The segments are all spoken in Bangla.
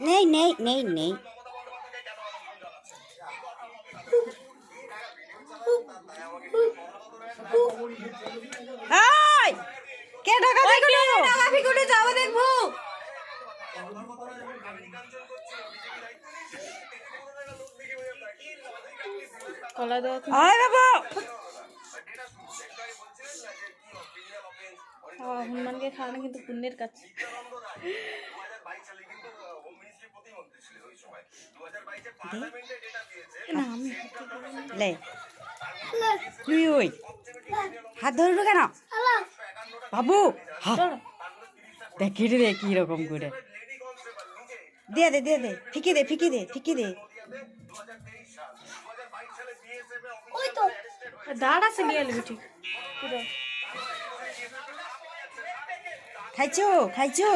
নেই নেই নেই নেই কে ডাকাতি করে যাবো দেখবো। কলা দেওয়া হনুমানকে খাওয়ানো কিন্তু পুণ্যের কাজ। হাত ধরবো কেন বাবু? দেখি রে কি রকম করে দিয়ে দে দিয়ে দে ফিকে দে ফিকে দে ফিকে দে। দাঁড়া সে নিয়ে এলি ঠিক খাইছো খাইছো?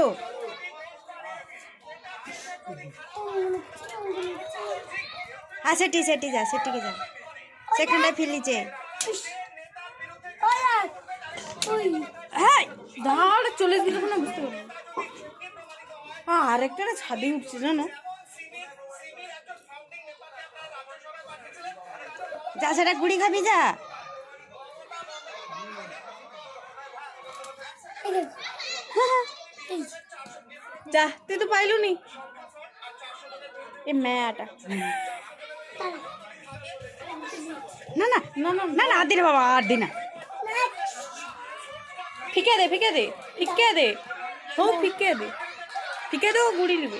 হ্যাঁ সেটি সেটি যা সেটিকে যা সেখানটায় ফেলিছে। হ্যাঁ দাঁড়া চলে গেল না বুঝতে পারবো। আরেকটা ছাদে উঠছে জানো। যা সেটা গুড়ি খাবি যা। যা তুই তো পাইলু নি এ ম্যাটা। না না না না না না আর দিনে বাবা আর দিনা ফিকে দে ফিকে দে ফিকে দে ও ফিকে দে ফিকে দে ও গুড়ি নিবে।